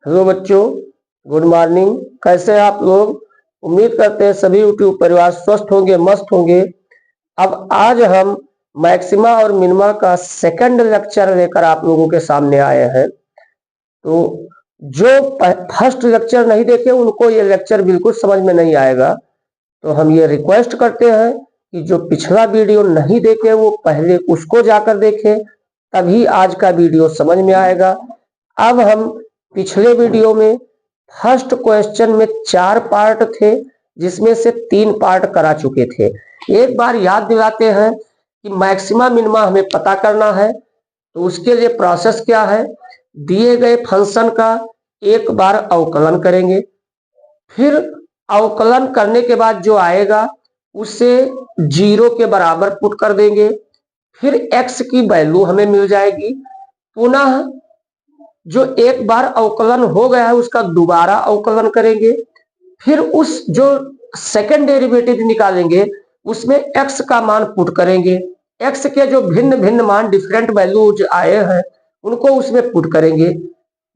Hello बच्चों, good morning. कैसे हैं आप लोग? उम्मीद करते हैं सभी यूट्यूब परिवार स्वस्थ होंगे, मस्त होंगे। अब आज हम मैक्सिमा और मिनिमा का सेकंड लेक्चर लेकर आप लोगों के सामने आए हैं। तो जो फर्स्ट लेक्चर नहीं देखे उनको ये लेक्चर बिल्कुल समझ में नहीं आएगा। तो हम ये रिक्वेस्ट करते हैं कि जो पिछला वीडियो नहीं देखे वो पहले उसको जाकर देखें, तभी आज का वीडियो समझ में आएगा। अब हम पिछले वीडियो में फर्स्ट क्वेश्चन में 4 पार्ट थे, जिसमें से 3 पार्ट करा चुके थे। एक बार याद दिलाते हैं कि मैक्सिमा मिनिमा हमें पता करना है। तो उसके लिए प्रोसेस क्या है? दिए गए फंक्शन का एक बार अवकलन करेंगे, फिर अवकलन करने के बाद जो आएगा उसे 0 के बराबर पुट कर देंगे, फिर x की वैल्यू हमें मिल जाएगी। पुनः जो एक बार अवकलन हो गया है उसका दोबारा अवकलन करेंगे, फिर उस जो सेकंड डेरिवेटिव निकालेंगे उसमें x का मान पुट करेंगे, x के जो भिन्न भिन्न मान डिफरेंट वैल्यू जो आए हैं उनको उसमें पुट करेंगे।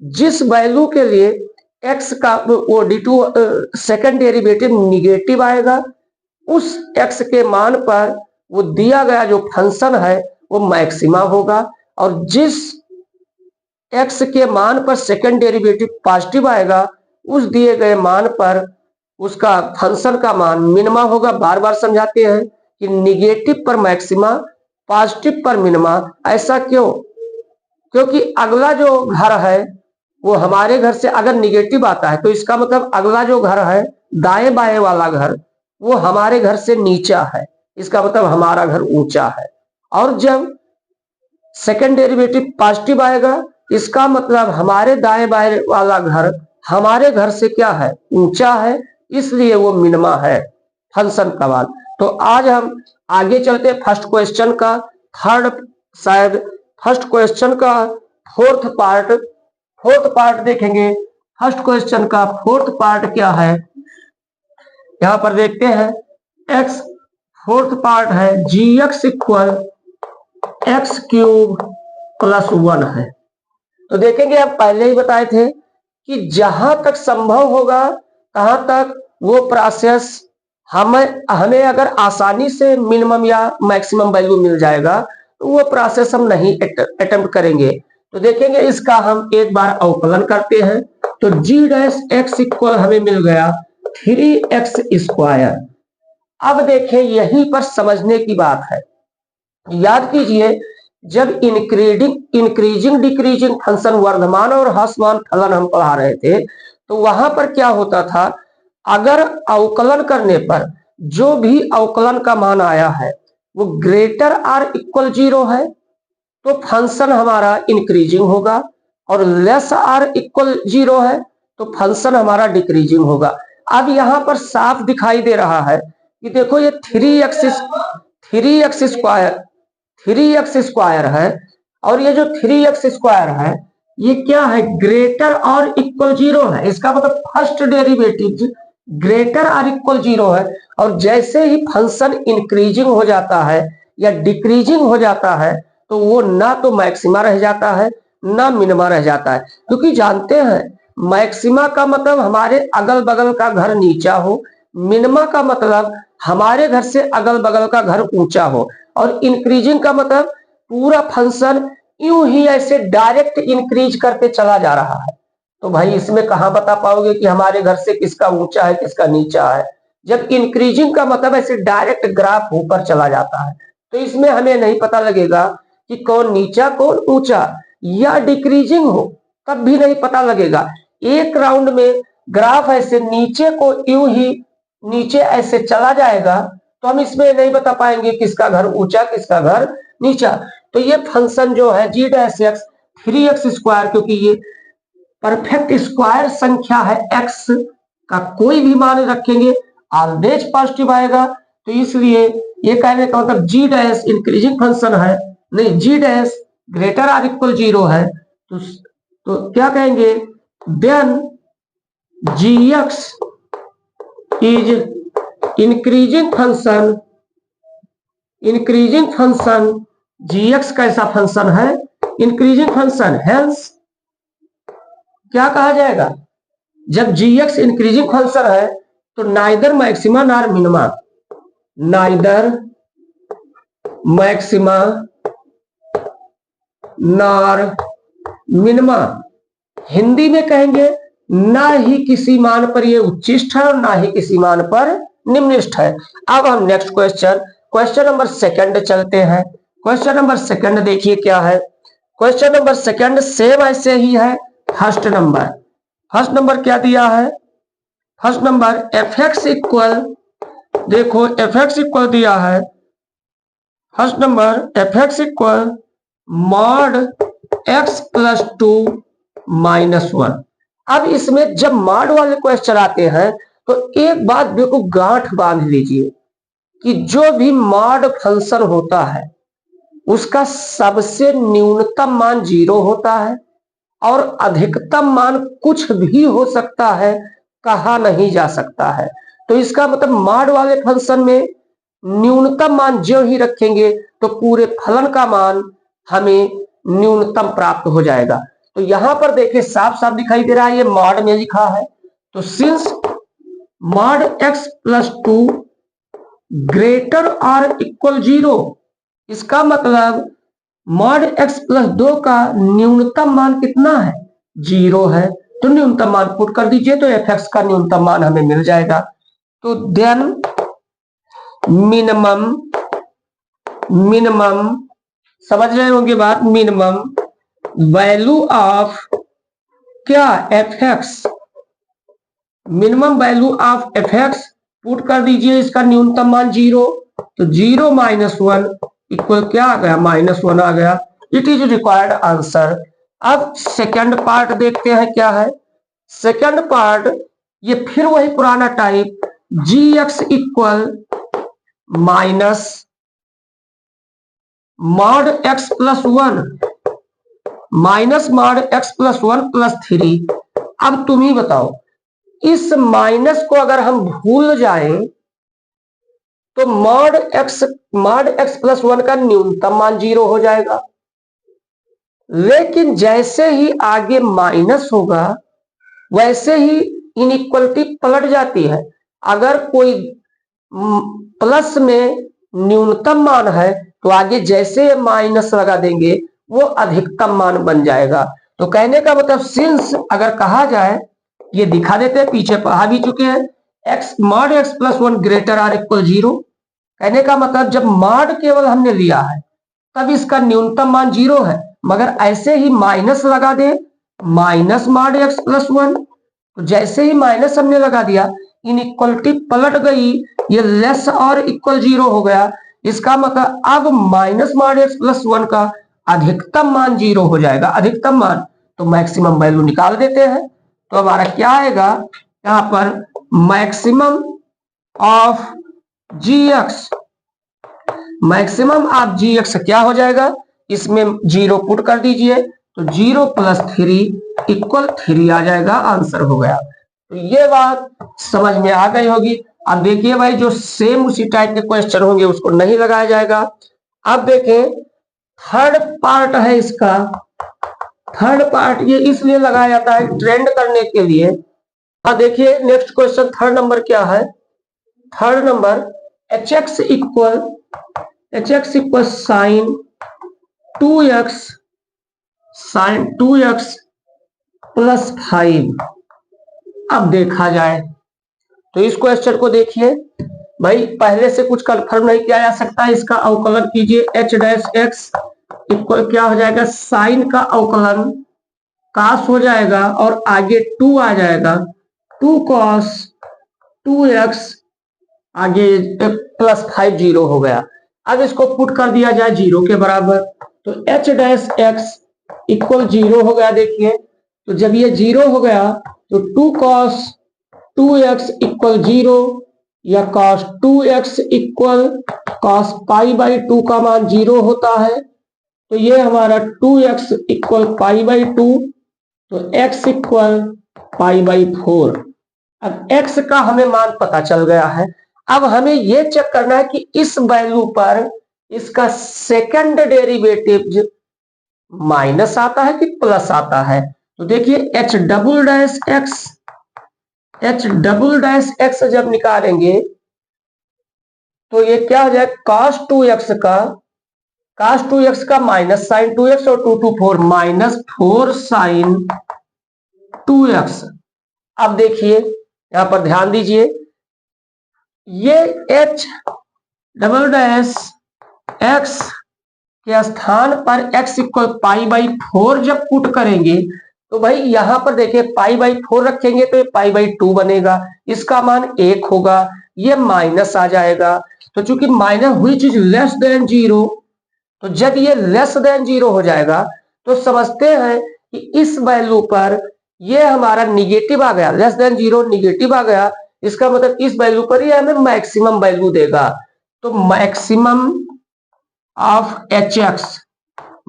जिस वैल्यू के लिए x का वो d2 सेकंड डेरिवेटिव निगेटिव आएगा, उस x के मान पर वो दिया गया जो फंक्शन है वो मैक्सिमा होगा, और जिस x के मान पर सेकंड डेरिवेटिव पॉजिटिव आएगा उस दिए गए मान पर उसका फंक्शन का मान मिनिमा होगा। बार बार समझाते हैं कि निगेटिव पर मैक्सिमा, पॉजिटिव पर मिनिमा। ऐसा क्यों? क्योंकि अगला जो घर है वो हमारे घर से अगर निगेटिव आता है तो इसका मतलब अगला जो घर है दाएं बाएं वाला घर वो हमारे घर से नीचा है, इसका मतलब हमारा घर ऊंचा है। और जब सेकंड डेरिवेटिव पॉजिटिव आएगा इसका मतलब हमारे दाएं बाएं वाला घर हमारे घर से क्या है? ऊंचा है, इसलिए वो मिनिमा है फंक्शन का मान। तो आज हम आगे चलते हैं फर्स्ट क्वेश्चन का शायद फर्स्ट क्वेश्चन का फोर्थ पार्ट देखेंगे। फर्स्ट क्वेश्चन का फोर्थ पार्ट क्या है यहां पर देखते हैं। x फोर्थ पार्ट है gx equal x cube plus 1 है। तो देखेंगे, अब पहले ही बताए थे कि जहां तक संभव होगा तहां तक वो प्रोसेस हमें अगर आसानी से मिनिमम या मैक्सिमम वैल्यू मिल जाएगा तो वो प्रोसेस हम नहीं अटेम्प्ट करेंगे। तो देखेंगे, इसका हम एक बार अवकलन करते हैं। तो g डैश एक्स इक्वल हमें मिल गया 3x स्क्वायर। अब देखिए, यहीं पर समझने की बात है। याद कीजिए, जब इंक्रीजिंग डिक्रीजिंग फंक्शन वर्धमान और ह्रासमान फलन हम पढ़ा रहे थे तो वहां पर क्या होता था, अगर अवकलन करने पर जो भी अवकलन का मान आया है वो ग्रेटर आर इक्वल 0 है तो फंक्शन हमारा इंक्रीजिंग होगा, और लेस आर इक्वल 0 है तो फंक्शन हमारा डिक्रीजिंग होगा। अब यहां पर साफ दिखाई दे रहा है कि देखो, ये 3x स्क्वायर है, और ये जो 3x स्क्वायर है ये क्या है? ग्रेटर और इक्वल 0 है। इसका मतलब फर्स्ट डेरिवेटिव ग्रेटर और इक्वल 0 है, और जैसे ही फंक्शन इंक्रीजिंग हो जाता है या डिक्रीजिंग हो जाता है तो वो ना तो मैक्सिमा रह जाता है ना मिनिमा रह जाता है। क्योंकि जानते हैं, मैक्सिमा का मतलब हमारे अगल बगल का घर नीचा हो, मिनिमा का मतलब हमारे घर से अगल बगल का घर ऊंचा हो, और इंक्रीजिंग का मतलब पूरा फंक्शन यूं ही ऐसे डायरेक्ट इंक्रीज करते चला जा रहा है। तो भाई, इसमें कहां बता पाओगे कि हमारे घर से किसका ऊंचा है किसका नीचा है? जब इंक्रीजिंग का मतलब ऐसे डायरेक्ट ग्राफ ऊपर चला जाता है तो इसमें हमें नहीं पता लगेगा कि कौन नीचा कौन ऊंचा, या डिक्रीजिंग हो तब भी नहीं पता लगेगा। एक राउंड में ग्राफ ऐसे नीचे को यूं ही नीचे ऐसे चला जाएगा तो हम इसमें नहीं बता पाएंगे किसका घर ऊंचा किसका घर नीचा। तो ये फंक्शन जो है g dash x 3x square, क्योंकि ये परफेक्ट स्क्वायर संख्या है, x का कोई भी मान रखेंगे ऑलवेज पॉजिटिव आएगा, तो इसलिए ये कहने का मतलब g डैश इंक्रीजिंग फंक्शन है, नहीं g dash greater or equal 0 है। तो क्या कहेंगे? Then gx is increasing function gx कैसा फंक्शन है? Increasing function. हेंस क्या कहा जाएगा? जब gx इंक्रीजिंग फंक्शन है तो neither maxima nor minima, neither maxima nor minima, Hindi में कहेंगे ना ही किसी मान पर ये उच्चिष्ट है और ना ही किसी मान पर निम्निष्ठ है। अब हम नेक्स्ट क्वेश्चन नंबर सेकंड चलते हैं। क्वेश्चन नंबर सेकंड देखिए क्या है। क्वेश्चन नंबर सेकंड सेम ऐसे ही है फर्स्ट नंबर क्या दिया है? First number F x equal, देखो एफ एक्स इक्वल दिया है, first number F x equal mod x plus 2 minus 1। अब इसमें जब मॉड वाले क्वेश्चन आते हैं तो एक बात बिल्कुल गांठ बांध लीजिए कि जो भी मॉड फंक्शन होता है उसका सबसे न्यूनतम मान 0 होता है और अधिकतम मान कुछ भी हो सकता है, कहा नहीं जा सकता है। तो इसका मतलब मॉड वाले फंक्शन में न्यूनतम मान जो ही रखेंगे तो पूरे फलन का मान हमें न्यूनतम प्राप्त हो जाएगा। तो यहां पर देखिए साफ साफ दिखाई दे रहा है, ये मॉड में लिखा है। तो since mod x plus 2 greater और इक्वल 0, इसका मतलब मॉड एक्स प्लस 2 का न्यूनतम मान कितना है? 0 है। तो न्यूनतम मान पुट कर दीजिए तो एफ एक्स का न्यूनतम मान हमें मिल जाएगा। तो देन मिनिमम समझ रहे होंगे बात, मिनिमम वैल्यू ऑफ क्या? F x, minimum value of F x put कर दीजिए, इसका न्यूनतम मान 0, तो 0 माइनस 1 इक्वल क्या आ गया? -1 आ गया। It is required answer. अब सेकंड पार्ट देखते हैं क्या है। सेकंड पार्ट ये फिर वही पुराना type, g x equal minus mod x plus 1 minus mod x plus 1 plus 3। अब तुम ही बताओ, इस माइनस को अगर हम भूल जाएं तो मॉड एक्स प्लस 1 का न्यूनतम मान 0 हो जाएगा। लेकिन जैसे ही आगे माइनस होगा वैसे ही इनइक्वलिटी पलट जाती है। अगर कोई प्लस में न्यूनतम मान है तो आगे जैसे माइनस लगा देंगे वो अधिकतम मान बन जाएगा। तो कहने का मतलब सिंस अगर कहा जाए, ये दिखा देते हैं, पीछे पढ़ा भी चुके हैं, x mod x plus 1 greater or equal 0। कहने का मतलब जब मॉड केवल हमने लिया है तब इसका न्यूनतम मान 0 है, मगर ऐसे ही माइनस लगा दे, माइनस मॉड एक्स प्लस 1, तो जैसे ही माइनस हमने लगा दिया इनइक्वलिटी पलट गई, ये लेस और इक्वल 0 हो गया। इसका मतलब अब माइनस मॉड एक्स प्लस 1 का अधिकतम मान 0 हो जाएगा। अधिकतम मान तो मैक्सिमम वैल्यू निकाल देते हैं। तो हमारा क्या आएगा यहाँ पर? Maximum of g x, maximum of g x क्या हो जाएगा? इसमें 0 पुट कर दीजिए तो 0 प्लस 3 इक्वल 3 आ जाएगा, आंसर हो गया। तो ये बात समझ में आ गई होगी। अब देखिए भाई, जो सेम उसी टाइप के क्वेश्चन होंगे उसको नहीं लगाया जाएगा। अब देखें थर्ड पार्ट है इसका। थर्ड पार्ट ये इसलिए लगाया जाता है ट्रेंड करने के लिए। अब देखिए नेक्स्ट क्वेश्चन थर्ड नंबर क्या है? Third number h x equal sine 2x plus 5। अब देखा जाए तो इस क्वेश्चन को देखिए भाई, पहले से कुछ कंफर्म नहीं किया जा सकता है, इसका अवकलन कीजिए। एच डैश एक्स इक्वल क्या हो जाएगा? साइन का अवकलन कास हो जाएगा और आगे 2 आ जाएगा, 2 cos 2x, आगे प्लस 5 0 हो गया। अब इसको पुट कर दिया जाए 0 के बराबर, तो एच डैश एक्स इक्वल 0 हो गया। देखिए तो जब ये 0 हो गया तो 2 cos 2x इक्वल 0 या cos 2x equal cos pi by 2 का मान 0 होता है। तो ये हमारा 2x इक्वल पाई बाई 2, तो x इक्वल पाई बाई 4। अब x का हमें मान पता चल गया है। अब हमें यह चेक करना है कि इस वैल्यू पर इसका सेकंड डेरिवेटिव माइनस आता है कि प्लस आता है। तो देखिए एच डबल डैश एक्स जब निकालेंगे तो ये क्या हो जाएगा, cos 2x का माइनस साइन 2x और 2 2 4 माइनस 4 साइन 2x। अब देखिए यहां पर ध्यान दीजिए, ये एच डबल डैश एक्स के स्थान पर x इक्वल पाई बाई 4 जब पुट करेंगे तो भाई यहां पर देखिए पाई बाई 4 रखेंगे तो ये पाई बाई 2 बनेगा, इसका मान 1 होगा, ये माइनस आ जाएगा। तो चूंकि माइनस हुई चीज लेस देन 0, तो जब ये लेस देन 0 हो जाएगा तो समझते हैं कि इस वैल्यू पर ये हमारा निगेटिव आ गया, लेस देन 0 निगेटिव आ गया, इसका मतलब इस वैल्यू पर ये हमें मैक्सिमम वैल्यू देगा। तो मैक्सिमम ऑफ एच एक्स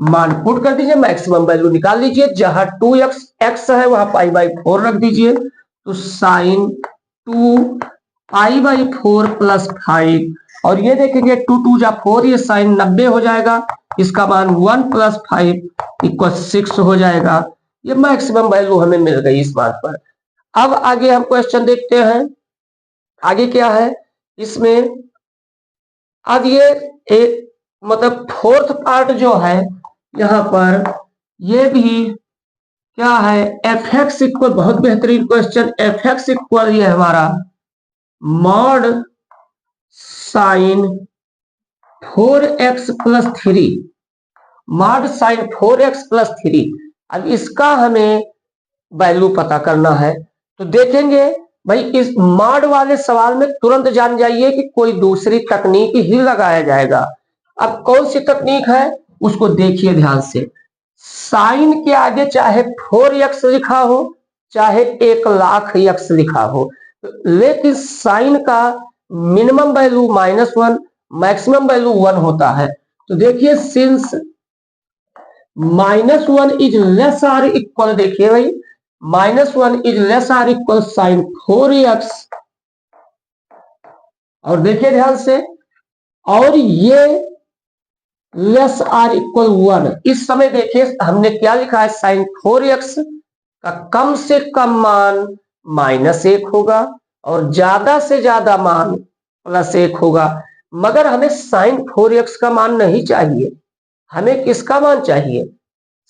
मान पुट कर दीजिए, मैक्सिमम वैल्यू निकाल लीजिए, जहां 2x एक्स है वहां पाई बाई 4 रख दीजिए, तो साइन 2 पाई बाई 4 प्लस 5, और ये देखेंगे 2 2 जा 4, ये साइन 90 हो जाएगा, इसका मान 1 प्लस 5 इक्वल 6 हो जाएगा। ये मैक्सिमम वैल्यू हमें मिल गई इस बात पर। अब आगे हम क्वेश्चन देखते हैं, आगे क्या है इसमें। अब ये एक मतलब फोर्थ पार्ट जो है यहां पर, ये भी क्या है, एफ एक्स इक्वल, बहुत बेहतरीन क्वेश्चन, एफ एक्स इक्वल ये हमारा mod sine 4x plus 3, mod sine 4x plus 3। अब इसका हमें वैल्यू पता करना है, तो देखेंगे भाई इस मॉड वाले सवाल में तुरंत जान जाइए कि कोई दूसरी तकनीक ही लगाया जाएगा। अब कौन सी तकनीक है उसको देखिए ध्यान से। साइन के आगे चाहे 4x लिखा हो चाहे 1,00,000x लिखा हो, लेकिन साइन का मिनिमम वैल्यू -1, मैक्सिमम वैल्यू 1 होता है। तो देखिए since -1 is less or equal, देखिए भाई -1 is less or equal sine 4x, और देखिए ध्यान से, और ये लेस आर इक्वल 1, इस समय देखिए हमने क्या लिखा है, साइन 4x का कम से कम मान -1 होगा और ज्यादा से ज्यादा मान +1 होगा, मगर हमें साइन 4x का मान नहीं चाहिए, हमें किसका मान चाहिए,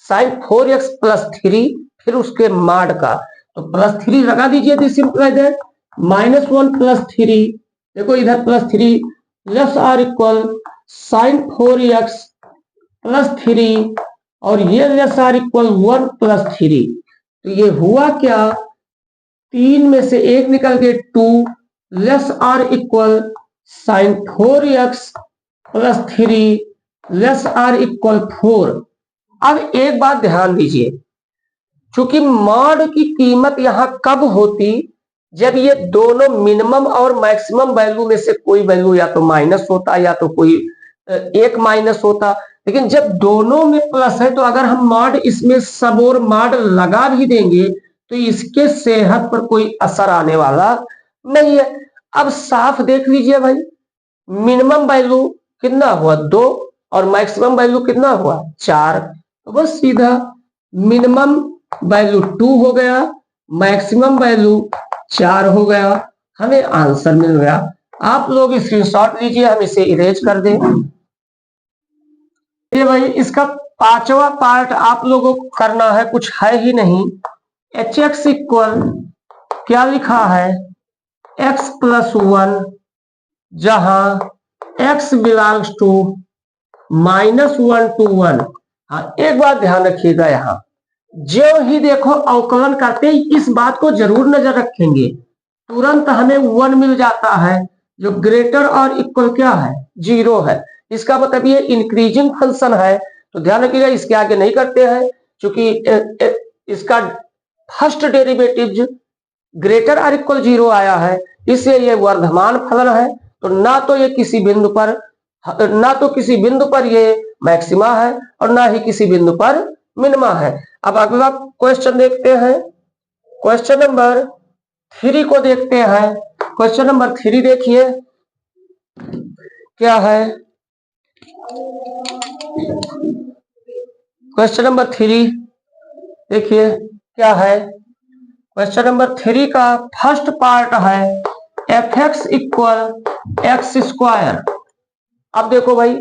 साइन 4x प्लस 3 फिर उसके माड का, तो +3 लगा दीजिए, दिस इंप्लाई दैट -1 प्लस 3, देखो इधर +3 less or equal sine 4x plus 3, और ये लेस आर इक्वल 1 प्लस 3, तो ये हुआ क्या, 3 में से 1 निकल के 2 less or equal sine 4x plus 3 less or equal 4। अब एक बात ध्यान दीजिए, चूंकि मॉड की कीमत यहां कब होती, जब ये दोनों मिनिमम और मैक्सिमम वैल्यू में से कोई वैल्यू या तो माइनस होता या तो कोई एक माइनस होता, लेकिन जब दोनों में प्लस है तो अगर हम मॉड इसमें सब और मॉड लगा भी देंगे तो इसके सेहत पर कोई असर आने वाला नहीं है। अब साफ देख लीजिए भाई, मिनिमम वैल्यू कितना हुआ 2 और मैक्सिमम वैल्यू कितना हुआ 4, तो बस सीधा मिनिमम वैल्यू 2 हो गया, मैक्सिमम वैल्यू 4 हो गया, हमें आंसर मिल गया। आप लोग स्क्रीनशॉट लीजिए, हम इसे इरेज कर दें। ये भाई इसका पांचवा पार्ट आप लोगों को करना है, कुछ है ही नहीं। एच एक्स इक्वल क्या लिखा है, x प्लस 1, जहां x बिलोंग्स टू -1 to 1। हाँ एक बात ध्यान रखिएगा, यहां जो ही देखो अवकलन करते ही इस बात को जरूर नजर रखेंगे, तुरंत हमें 1 मिल जाता है जो ग्रेटर और इक्वल क्या है 0 है, इसका मतलब ये इंक्रीजिंग फंक्शन है, तो ध्यान रखिएगा इसके आगे नहीं करते हैं, क्योंकि इसका फर्स्ट डेरिवेटिव ग्रेटर और इक्वल 0 आया है, इसलिए ये वर्धमान फलन है, तो ना तो ये किसी बिंदु पर, ना तो किसी बिंदु पर ये मैक्सिमा है और ना ही किसी बिंदु पर मिनिमा है। अब अगला क्वेश्चन देखते हैं, क्वेश्चन नंबर 3 को देखते हैं। क्वेश्चन नंबर 3 देखिए क्या है, क्वेश्चन नंबर 3 देखिए क्या है, क्वेश्चन नंबर 3 का फर्स्ट पार्ट है f x equal x square. अब देखो भाई,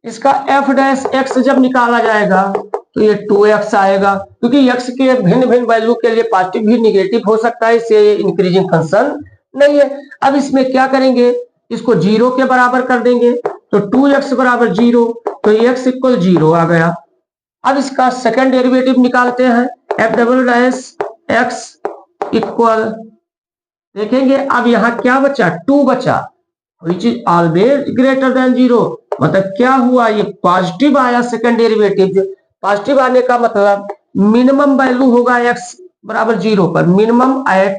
इसका एफ डैश एक्स जब निकाला जाएगा तो ये 2x आएगा, क्योंकि x के भिन्न भिन्न वैल्यू के लिए पॉजिटिव भी निगेटिव हो सकता है, इससे इंक्रीजिंग फंक्शन नहीं है। अब इसमें क्या करेंगे, इसको 0 के बराबर कर देंगे, तो 2x बराबर 0, तो x इक्वल 0 आ गया। अब इसका सेकंड डेरिवेटिव निकालते हैं, F double dash x equal, देखेंगे अब यहाँ क्या बचा, 2 बचा, which is always greater than 0, मतलब क्या हुआ, ये पॉजिटिव आया सेकंड डेरिवेटिव। पॉजिटिव आने का मतलब मिनिमम वैल्यू होगा x बराबर 0 पर, minimum at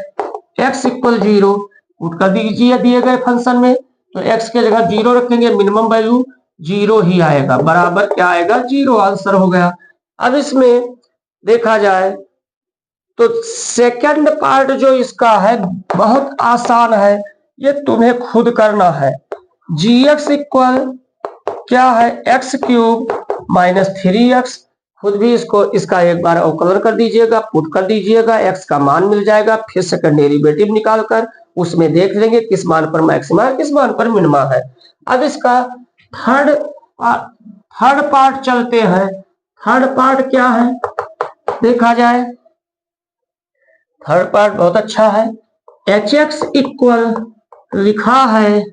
x equal 0 put कर दीजिए दिए गए फंक्शन में, तो x के जगह 0 रखेंगे, मिनिमम वैल्यू 0 ही आएगा, बराबर क्या आएगा, 0, आंसर हो गया। अब इसमें देखा जाए तो सेकंड पार्ट जो इसका है बहुत आसान है, ये तुम्हें खुद करना है। gx इक्वल क्या है, एक्स क्यूब माइनस 3x, खुद भी इसको इसका एक बार अवकलन कर दीजिएगा, पुट कर दीजिएगा, x का मान मिल जाएगा, फिर सेकंड डेरिवेटिव निकालकर उसमें देख लेंगे किस मान पर मैक्सिमा है किस मान पर मिनिमा है। अब इसका थर्ड पार्ट चलते हैं। थर्ड पार्ट क्या है देखा जाए, थर्ड पार्ट बहुत अच्छा है। एच एक्स इक्वल लिखा है,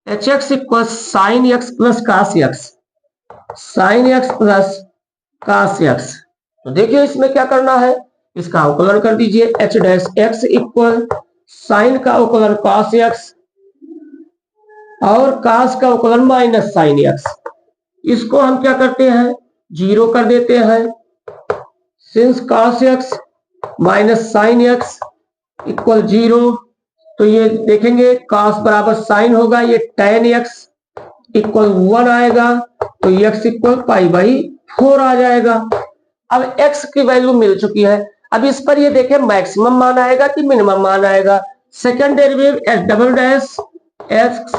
h x equal sine x plus cos x, sine x plus cos x. तो देखिए इसमें क्या करना है, इसका अवकलन कर दीजिए, h dash x equal sine का अवकलन कास एक्स और कास का अवकलन माइनस साइन एक्स। इसको हम क्या करते हैं, 0 कर देते हैं, since cos x minus sine x equal 0, तो ये देखेंगे कास बराबर साइन होगा, ये tan x इक्वल 1 आएगा, तो x इक्वल पाई बाई 4 आ जाएगा। अब x की वैल्यू मिल चुकी है, अब इस पर ये देखें मैक्सिमम मान आएगा कि मिनिमम मान आएगा। Second derivative H double dash x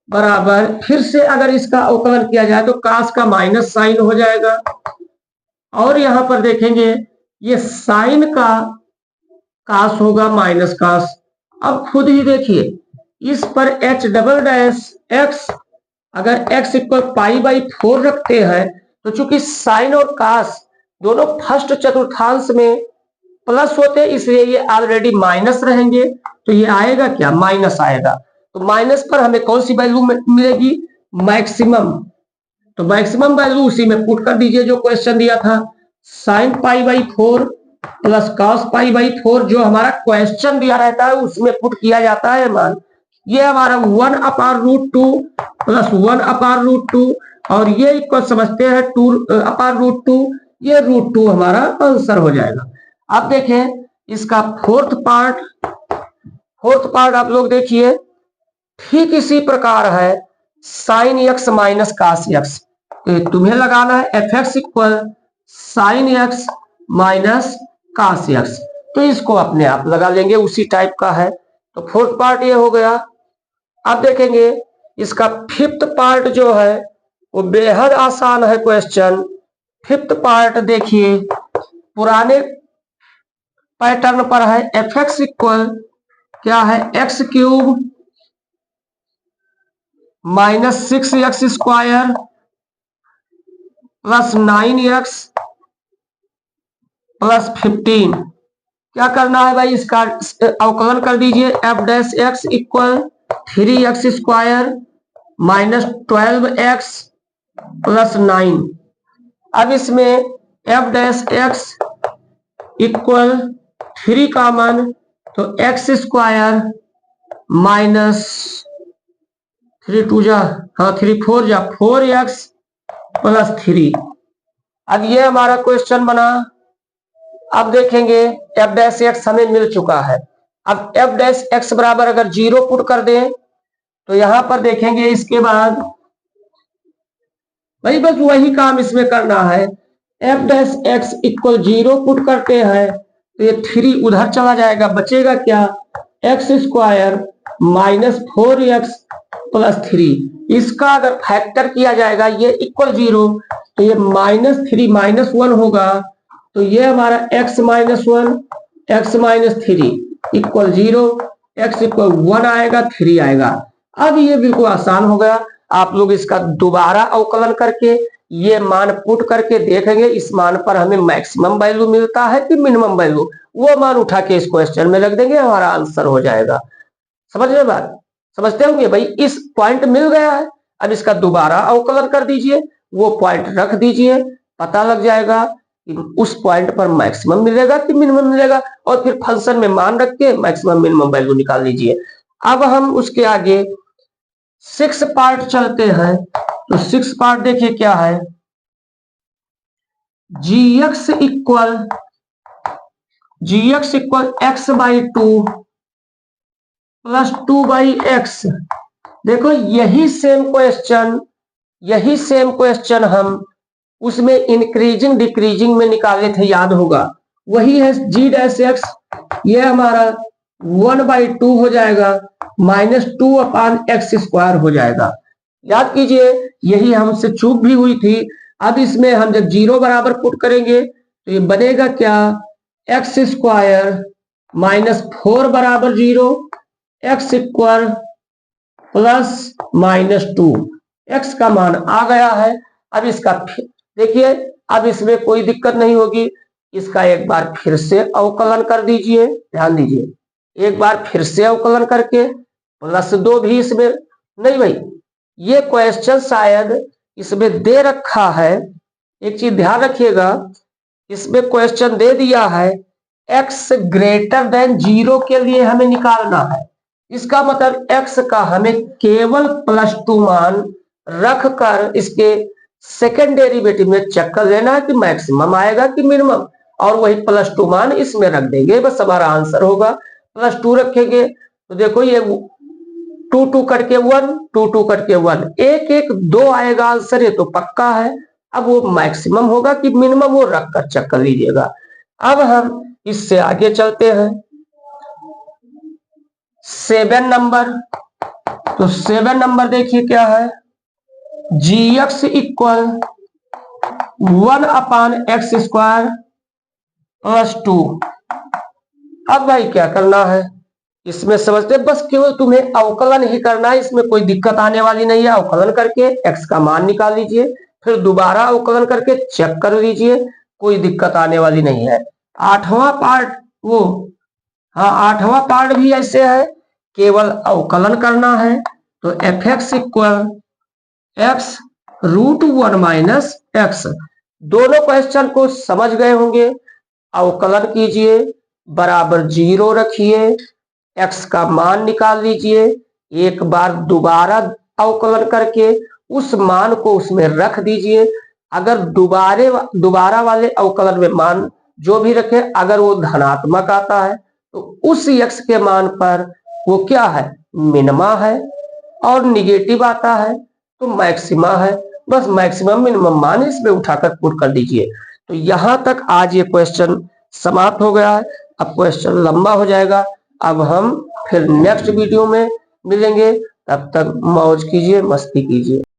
बराबर, फिर से अगर इसका अवकलन किया जाए तो कास का माइनस साइन हो जाएगा, और यहां पर देखेंगे ये साइन का कास होगा माइनस कास। अब खुद ही देखिए, इस पर एच डबल डैश एक्स अगर x इक्वल पाई बाई 4 रखते हैं, तो चूंकि साइन और कास दोनों फर्स्ट चतुर्थांश में प्लस होते हैं, इसलिए ये ऑलरेडी माइनस रहेंगे, तो ये आएगा क्या, माइनस आएगा। तो माइनस पर हमें कौन सी वैल्यू मिलेगी, मैक्सिमम, तो मैक्सिमम वैल्यू उसी में पुट कर दीजिए जो क्वेश्चन दिया था, sine pi by 4 plus cos pi by 4, जो हमारा क्वेश्चन दिया रहता है उसमें पुट किया जाता है मान। ये हमारा 1/√2 प्लस 1/√2, और ये इक्वल समझते हैं 2/√2, ये √2 हमारा आंसर हो जाएगा। अब देखें इसका फोर्थ पार्ट आप लोग देखिए, ठीक इसी प्रकार है, sine x minus cos x, तो तुम्हें लगाना है f x equal sine x minus cos x, तो इसको अपने आप लगा लेंगे, उसी टाइप का है। तो फोर्थ पार्ट ये हो गया। अब देखेंगे इसका फिफ्थ पार्ट जो है वो बेहद आसान है क्वेश्चन। फिफ्थ पार्ट देखिए पुराने पैटर्न पर है, एफ एक्स इक्वल क्या है, x cube minus 6x square plus 9x plus 15। क्या करना है भाई, इसका अवकलन कर दीजिए, F dash x equal 3x square minus 12x plus 9। अब इसमें F dash x equal 3 common, तो x स्क्वायर माइनस 3 2 जा, हाँ 3 4 जा, 4x प्लस 3। अब ये हमारा क्वेश्चन बना। अब देखेंगे एफ डैश एक्स हमें मिल चुका है, अब एफ डैश एक्स बराबर अगर 0 पुट कर दें, तो यहां पर देखेंगे इसके बाद भाई बस वही काम इसमें करना है, F dash x equal 0 put करते हैं, तो ये 3 उधर चला जाएगा, बचेगा क्या, x square minus 4x plus 3। इसका अगर फैक्टर किया जाएगा ये इक्वल 0, तो ये -3 -1 होगा, तो ये हमारा x minus 1 x minus 3 equal 0, x equal 1 आएगा, 3 आएगा। अब ये बिल्कुल आसान हो गया। आप लोग इसका दोबारा अवकलन करके ये मान पुट करके देखेंगे इस मान पर हमें मैक्सिमम वैल्यू मिलता है कि मिनिमम वैल्यू, वो मान उठा के इस क्वेश्चन में रख देंगे, हमारा आंसर हो जाएगा। समझ रहे बात? समझते होंगे भाई। इस पॉइंट मिल गया है, अब इसका दोबारा अवकलन कर दीजिए, वो पॉइंट रख दीजिए, पता लग जाएगा कि उस पॉइंट पर मैक्सिमम मिलेगा कि मिनिमम मिलेगा, और फिर फंक्शन में मान रख के मैक्सिमम मिनिमम वैल्यू निकाल लीजिए। अब हम उसके आगे 6 पार्ट चलते हैं। तो 6 पार्ट देखिए क्या है, gx equal x by 2 plus 2 by x. देखो यही सेम क्वेश्चन हम उसमें इंक्रीजिंग डिक्रीजिंग में निकाले थे, याद होगा। वही है g डैश एक्स, ये हमारा 1/2 हो जाएगा, माइनस 2 अपान एक्स स्क्वायर हो जाएगा। याद कीजिए, यही हमसे चूक भी हुई थी। अब इसमें हम जब 0 बराबर पुट करेंगे तो ये बनेगा क्या, एक्स स्क्वायर माइनस 4 बराबर 0, x square plus minus 2, x का मान आ गया है। अब इसका देखिए, अब इसमें कोई दिक्कत नहीं होगी। इसका एक बार फिर से अवकलन कर दीजिए, ध्यान दीजिए, एक बार फिर से अवकलन करके प्लस 2 भी इसमें नहीं भाई, ये क्वेश्चन शायद इसमें दे रखा है। एक चीज ध्यान रखिएगा, इसमें क्वेश्चन दे दिया है x ग्रेटर देन 0 के लिए हमें निकालना है। इसका मतलब x का हमें केवल +2 मान रख कर इसके सेकेंड डेरिवेटिव में चेक कर लेना है कि मैक्सिमम आएगा कि मिनिमम, और वही +2 मान इसमें रख देंगे, बस हमारा आंसर होगा। +2 रखेंगे तो देखो ये 2 2 कट के 1, 2 2 कट के 1, 1 1 2 आएगा आंसर, ये तो पक्का है। अब वो मैक्सिमम होगा कि मिनिमम, वो रख कर चेक कर लीजिएगा। अब हम इससे आगे चलते हैं 7 नंबर। तो 7 नंबर देखिए क्या है, gx इक्वल 1 अपान एक्स स्क्वायर प्लस 2। अब भाई क्या करना है इसमें समझते, बस केवल तुम्हें अवकलन ही करना है, इसमें कोई दिक्कत आने वाली नहीं है। अवकलन करके x का मान निकाल लीजिए, फिर दोबारा अवकलन करके चेक कर लीजिए, कोई दिक्कत आने वाली नहीं है। 8वां पार्ट वो, हाँ 8वां पार्ट भी ऐसे है, केवल अवकलन करना है। तो fx equal x √1 minus x. दोनों क्वेश्चन को समझ गए होंगे। अवकलन कीजिए, बराबर 0 रखिए, x का मान निकाल लीजिए, एक बार दोबारा अवकलन करके उस मान को उसमें रख दीजिए। अगर दोबारा वाले अवकलन में मान जो भी रखे, अगर वो धनात्मक आता है तो उस x के मान पर वो क्या है, मिनिमा है, और निगेटिव आता है तो मैक्सिमा है। बस मैक्सिमम मिनिमम मान इसमें उठाकर पुट कर दीजिए। तो यहां तक आज ये क्वेश्चन समाप्त हो गया है। अब क्वेश्चन लंबा हो जाएगा, अब हम फिर नेक्स्ट वीडियो में मिलेंगे। तब तक मौज कीजिए, मस्ती कीजिए।